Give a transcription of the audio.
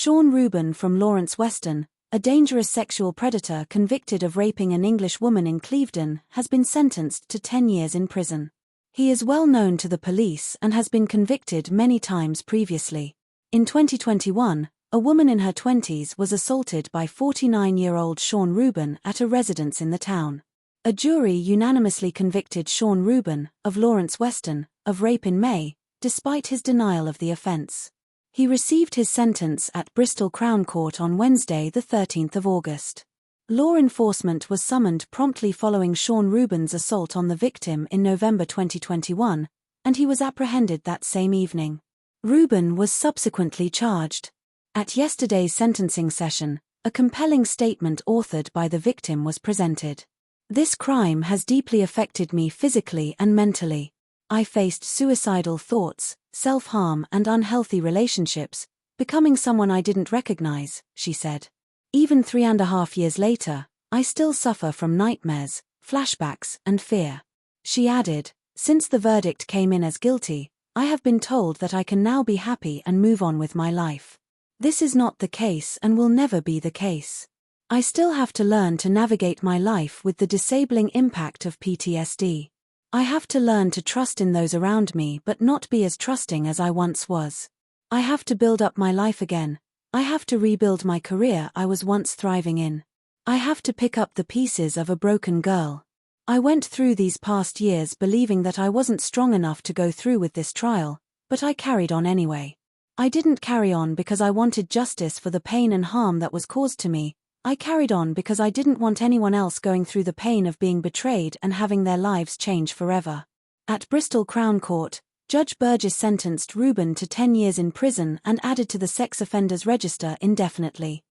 Sean Reuben from Lawrence Weston, a dangerous sexual predator convicted of raping an English woman in Clevedon, has been sentenced to 10 years in prison. He is well known to the police and has been convicted many times previously. In 2021, a woman in her 20s was assaulted by 49-year-old Sean Reuben at a residence in the town. A jury unanimously convicted Sean Reuben, of Lawrence Weston, of rape in May, despite his denial of the offence. He received his sentence at Bristol Crown Court on Wednesday, the 13th of August. Law enforcement was summoned promptly following Sean Reuben's assault on the victim in November 2021, and he was apprehended that same evening. Reuben was subsequently charged. At yesterday's sentencing session, a compelling statement authored by the victim was presented. "This crime has deeply affected me physically and mentally. I faced suicidal thoughts, self-harm and unhealthy relationships, becoming someone I didn't recognize," she said. "Even 3.5 years later, I still suffer from nightmares, flashbacks and fear." She added, "Since the verdict came in as guilty, I have been told that I can now be happy and move on with my life. This is not the case and will never be the case. I still have to learn to navigate my life with the disabling impact of PTSD. I have to learn to trust in those around me but not be as trusting as I once was. I have to build up my life again. I have to rebuild my career I was once thriving in. I have to pick up the pieces of a broken girl. I went through these past years believing that I wasn't strong enough to go through with this trial, but I carried on anyway. I didn't carry on because I wanted justice for the pain and harm that was caused to me. I carried on because I didn't want anyone else going through the pain of being betrayed and having their lives change forever." At Bristol Crown Court, Judge Burgess sentenced Reuben to 10 years in prison and added to the sex offenders register indefinitely.